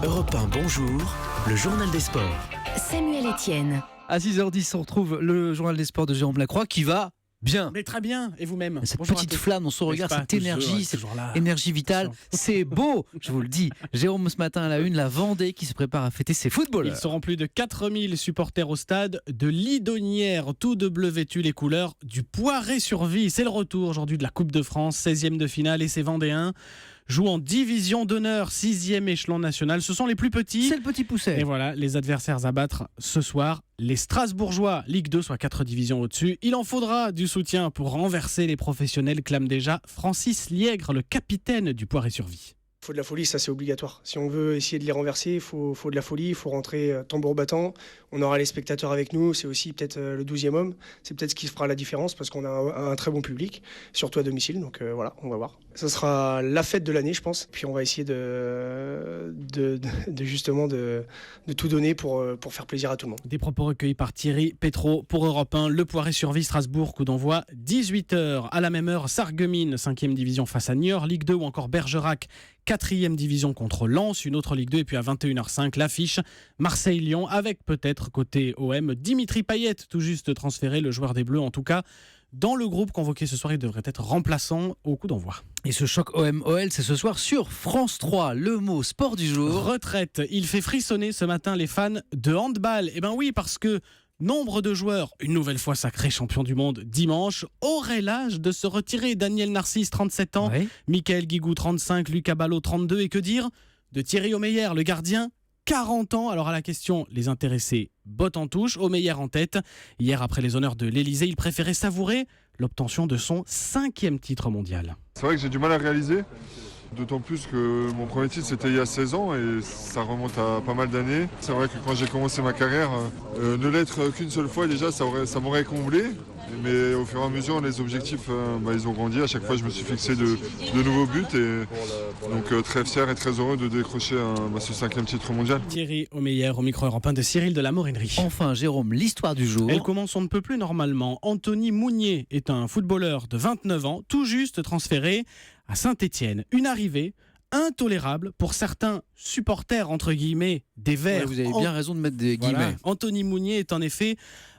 Europe 1, bonjour, le journal des sports. Samuel Etienne. À 6h10, on retrouve le journal des sports de Jérôme Lacroix qui va bien. Mais très bien, et vous-même? Cette Bonjour petite à tous. flamme dans son regard, N'est-ce pas, cette énergie, cette toujours là. énergie vitale, c'est beau, je vous le dis. Jérôme, ce matin à la une, la Vendée qui se prépare à fêter ses footballeurs. Ils seront plus de 4000 supporters au stade de Lidonnière, tout de bleu vêtu, les couleurs du Poiré-sur-Vie. C'est le retour aujourd'hui de la Coupe de France, 16e de finale, et ces Vendéens jouent en division d'honneur, 6e échelon national. Ce sont les plus petits. C'est le petit pousset. Et voilà, les adversaires à battre ce soir, les Strasbourgeois, Ligue 2, soit 4 divisions au-dessus. Il en faudra du soutien pour renverser les professionnels, clame déjà Francis Liègre, le capitaine du Poiré-sur-Vie. Il faut de la folie, ça c'est obligatoire. Si on veut essayer de les renverser, il faut de la folie, il faut rentrer tambour battant. On aura les spectateurs avec nous, c'est aussi peut-être le 12e homme. C'est peut-être ce qui fera la différence parce qu'on a un très bon public, surtout à domicile. Donc voilà, on va voir. Ça sera la fête de l'année, je pense. Puis on va essayer de tout donner pour faire plaisir à tout le monde. Des propos recueillis par Thierry Pétro pour Europe 1. Le Poiré-sur-Vie, Strasbourg, coup d'envoi 18h. À la même heure, Sarreguemines, 5e division face à Niort, Ligue 2, ou encore Bergerac, 4e division contre Lens, une autre Ligue 2. Et puis à 21h05, l'affiche Marseille-Lyon, avec peut-être côté OM Dimitri Payet, tout juste transféré, le joueur des Bleus en tout cas. Dans le groupe convoqué ce soir, il devrait être remplaçant au coup d'envoi. Et ce choc OM-OL, c'est ce soir sur France 3. Le mot sport du jour. Retraite, il fait frissonner ce matin les fans de handball. Eh ben oui, parce que nombre de joueurs, une nouvelle fois sacrés champions du monde dimanche, auraient l'âge de se retirer. Daniel Narcisse, 37 ans, Oui. Michael Guigou, 35, Lucas Ballot, 32. Et que dire de Thierry Omeyer, le gardien, 40 ans. Alors à la question, les intéressés bottent en touche, Omeyer en tête. Hier, après les honneurs de l'Elysée, il préférait savourer l'obtention de son 5e titre mondial. C'est vrai que j'ai du mal à réaliser, d'autant plus que mon premier titre c'était il y a 16 ans et ça remonte à pas mal d'années. C'est vrai que quand j'ai commencé ma carrière, ne l'être qu'une seule fois déjà ça m'aurait comblé. Mais au fur et à mesure, les objectifs ils ont grandi. À chaque fois, je me suis fixé de nouveaux buts. Et donc très fier et très heureux de décrocher ce 5e titre mondial. Thierry Omeyer au micro européen de Cyril de la Morinerie. Enfin, Jérôme, l'histoire du jour. Elle commence on ne peut plus normalement. Anthony Mounier est un footballeur de 29 ans, tout juste transféré à Saint-Étienne. Une arrivée intolérable pour certains supporters, entre guillemets, des Verts. Ouais, vous avez bien raison de mettre des Voilà. guillemets. Anthony Mounier est en effet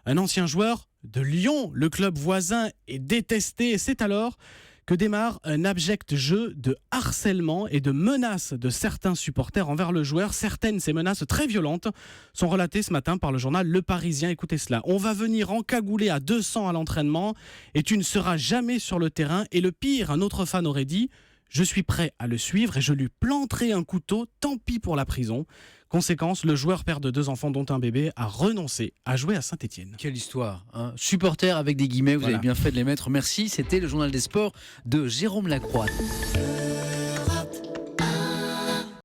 un ancien joueur de Lyon. Le club voisin est détesté et c'est alors que démarre un abject jeu de harcèlement et de menaces de certains supporters envers le joueur. Certaines, ces menaces très violentes, sont relatées ce matin par le journal Le Parisien. Écoutez cela. On va venir encagouler à 200 à l'entraînement et tu ne seras jamais sur le terrain. Et le pire, un autre fan aurait dit: je suis prêt à le suivre et je lui planterai un couteau, tant pis pour la prison. Conséquence, le joueur, père de 2 enfants dont un bébé, a renoncé à jouer à Saint-Étienne. Quelle histoire, hein. Supporter avec des guillemets, vous Voilà. avez bien fait de les mettre. Merci, c'était le journal des sports de Jérôme Lacroix.